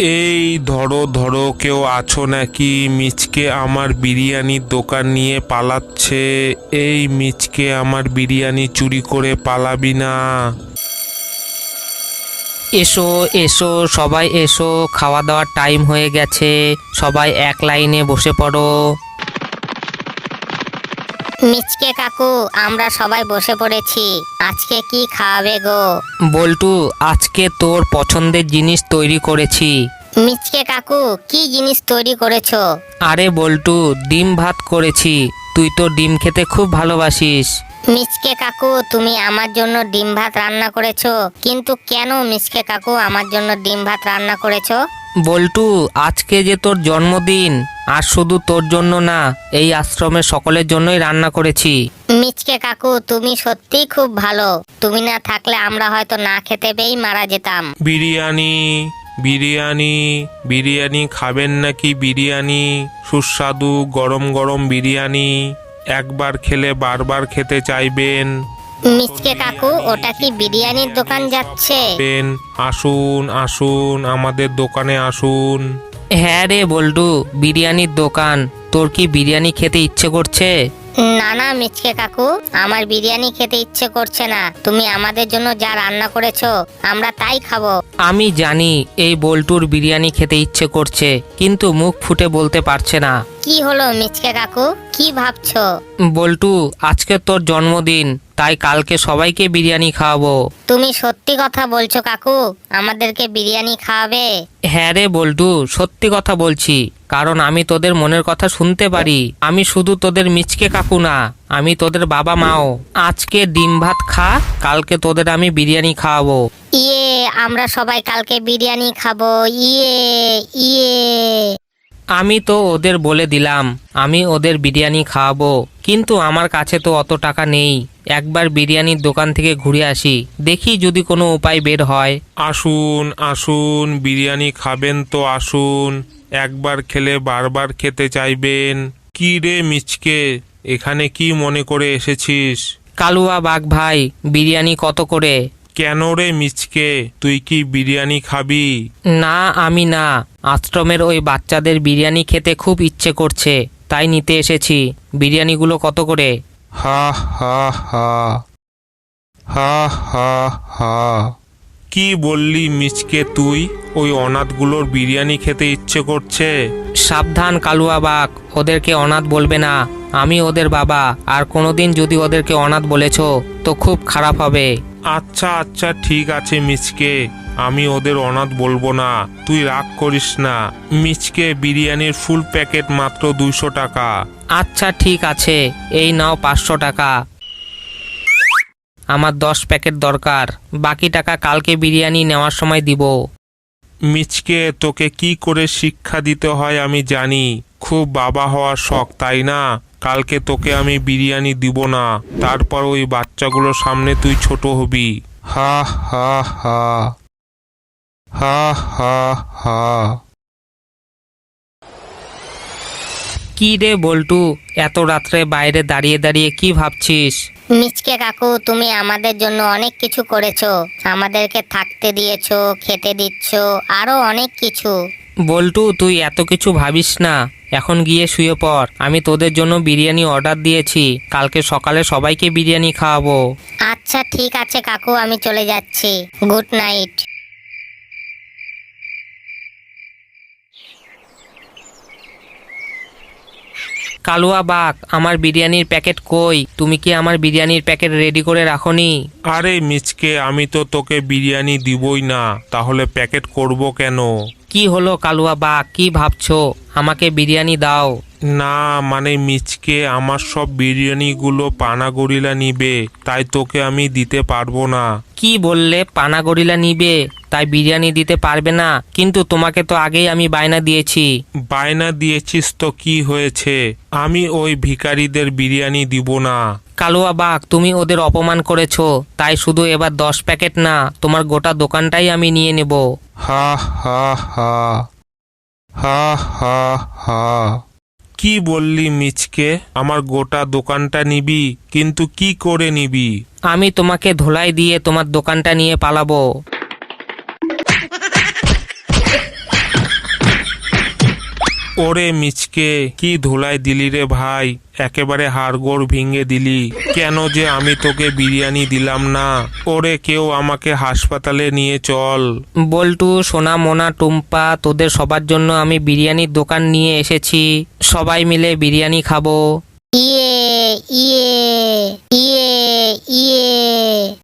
এই ধরো ধরো, কেউ আছো নাকি? মিচকে আমার বিরিয়ানির দোকান নিয়ে পালাচ্ছে। এই মিচকে আমার বিরিয়ানি চুরি করে পালাবি না। এসো এসো সবাই এসো, খাওয়া দাওয়ার টাইম হয়ে গেছে, সবাই এক লাইনে বসে পড়ো। মিচকে কাকু, আমরা সবাই বসে পড়েছি। আজকে কি খাওয়াবে গো? বল্টু, আজকে তোর পছন্দের জিনিস তৈরি করেছি। মিচকে কাকু, কি জিনিস তৈরি করেছো? আরে বল্টু, ডিম ভাত করেছি। তুই তো ডিম খেতে খুব ভালোবাসিস। মিচকে কাকু, তুমি আমার জন্য ডিম ভাত রান্না করেছো? কিন্তু কেন মিচকে কাকু আমার জন্য ডিম ভাত রান্না করেছো? বল্টু, আজকে যে তোর জন্মদিন, আর শুধু তোর জন্য না, এই আশ্রমের সকলের জন্যই রান্না করেছি। মিচকে কাকু, তুমি সত্যিই খুব ভালো। তুমি না থাকলে আমরা হয়তো না খেতে পেয়েই মারা যেতাম। বিরিয়ানি বিরিয়ানি বিরিয়ানি খাবেন নাকি? বিরিয়ানি সুস্বাদু গরম গরম বিরিয়ানি, একবার খেলে বারবার খেতে চাইবেন। মিচকে কাকু, ওটা কি বিরিয়ানির দোকান যাচ্ছে? আসুন আসুন, আমাদের দোকানে আসুন। হ্যাঁ রে বল্টু, বিরিয়ানির দোকান। তোর কি বিরিয়ানি খেতে ইচ্ছে করছে? না না মিচকে কাকু, আমার বিরিয়ানি খেতে ইচ্ছে করছে না। তুমি আমাদের জন্য যা রান্না করেছো আমরা তাই খাবো। আমি জানি এই বল্টুর বিরিয়ানি খেতে ইচ্ছে করছে, কিন্তু মুখ ফুটে বলতে পারছে না। কি হলো মিচকে কাকু, কি ভাবছো? বল্টু, আজকে তোর জন্মদিন, তাই কালকে সবাইকে বিরিয়ানি খাওয়াবো। তুমি সত্যি কথা বলছো কাকু? আমাদেরকে বিরিয়ানি খাওয়াবে? হ্যাঁ রে বল্টু, সত্যি কথা বলছি, কারণ আমি তোদের মনের কথা শুনতে পারি। আমি শুধু তোদের মিচকে কাকু না, আমি তোদের বাবা মাও। আজকে ডিম ভাত খা, কালকে তোদের আমি বিরিয়ানি খাওয়াবো। ইয়ে, আমরা সবাই কালকে বিরিয়ানি খাবো। ইয়ে ইয়ে। আমি তো ওদের বলে দিলাম আমি ওদের বিরিয়ানি খাওয়াবো, কিন্তু আমার কাছে তো অত টাকা নেই। একবার বিরিয়ানির দোকান থেকে ঘুরে আসি, দেখি যদি কোনো উপায় বের হয়। আসুন আসুন, বিরিয়ানি খাবেন তো আসুন, একবার খেলে বারবার খেতে চাইবেন। কি রে মিচকে, এখানে কি মনে করে এসেছিস? কালুয়া বাঘ ভাই, বিরিয়ানি কত করে? কেন রে মিচকে, তুই কি বিরিয়ানি খাবি? না আমি না, আশ্রমের ওই বাচ্চাদের বিরিয়ানি খেতে খুব ইচ্ছে করছে, তাই নিতে এসেছি। বিরিয়ানিগুলো কত করে? হা হা হা হা হা হা। কি বললি মিচকে তুই? ওই অনাথগুলোর বিরিয়ানি খেতে ইচ্ছে করছে? সাবধান কালুয়া বাঘ, ওদেরকে অনাথ বলবে না। আমি ওদের বাবা, আর কোনোদিন যদি ওদেরকে অনাথ বলেছো তো খুব খারাপ হবে। আচ্ছা আচ্ছা, ঠিক আছে মিচকে, আমি ওদের অনাথ বলবো না, তুই রাগ করিস না। মিচকে, বিরিয়ানির ফুল প্যাকেট মাত্র 200 টাকা। আচ্ছা ঠিক আছে, এই নাও 500 টাকা। আমার 10 প্যাকেট দরকার, বাকি টাকা কালকে বিরিয়ানি নেওয়ার সময় দিব। মিচকে, তোকে কি করে শিক্ষা দিতে হয় আমি জানি। খুব বাবা হওয়ার শখ, তাই না? কালকে তোকে আমি বিরিয়ানি দিব না, তারপর ওই বাচ্চাগুলোর সামনে তুই ছোট হবি। হা হা হা হা হা হা। কি রে বল্টু, এত রাত্রে বাইরে দাঁড়িয়ে দাঁড়িয়ে কি ভাবছিস? মিচকে কাকু, তুমি আমাদের জন্য অনেক কিছু করেছো। আমাদেরকে থাকতে দিয়েছো, খেতে দিচ্ছো, আরো অনেক কিছু। বল্টু, তুই এত কিছু ভাবিস না, এখন গিয়ে শুয়ে পড়। আমি তোদের জন্য বিরিয়ানি অর্ডার দিয়েছি, কালকে সকালে সবাইকে বিরিয়ানি খাওয়াবো। আচ্ছা ঠিক আছে কাকু, আমি চলে যাচ্ছি। Good night. কালুয়া বাঘ, আমার বিরিয়ানির প্যাকেট কই? তুমি কি আমার বিরিয়ানির প্যাকেট রেডি করে রাখোনি? আরে মিচকে, আমি তো তোকে বিরিয়ানি দিবই না, তাহলে প্যাকেট করব কেন? কি হলো কালুয়া বাঘ, কি ভাবছো? আমাকে বিরিয়ানি দাও। না মানে মিচকে, আমার সব বিরিয়ানিগুলো পানা গরিলা নিবে, তাই তোকে আমি দিতে পারবো না। কি বললে? পানা গরিলা নিবে, তাই বিরিয়ানি দিতে পারবে না? কিন্তু তোমাকে তো আগেই আমি বায়না দিয়েছি। বায়না দিয়েছিস তো কি হয়েছে? আমি ওই ভিখারিদের বিরিয়ানি দিব না। কালুয়া বাঘ, তুমি ওদের অপমান করেছো, তাই শুধু এবার 10 প্যাকেট না, তোমার গোটা দোকানটাই আমি নিয়ে নেব। হা হা হা হা হা হা। কি বললি মিচকে? আমার গোটা দোকানটা নিবি? কিন্তু কি করে নিবি? আমি তোমাকে ধোলাই দিয়ে তোমার দোকানটা নিয়ে পালাবো। ওরে মিচকে, কি ধুলাই দিলি রে ভাই, একেবারে হাড়গোড় ভেঙে দিলি। কেন যে আমি তোকে বিরিয়ানি দিলাম না? ওরে কেউ আমাকে হাসপাতালে নিয়ে চল। বল্টু, সোনা, মোনা, টুম্পা, তোদের সবার জন্য আমি বিরিয়ানির দোকান নিয়ে এসেছি। সবাই মিলে বিরিয়ানি খাবো। ইয়ে ইয়ে ইয়ে ইয়ে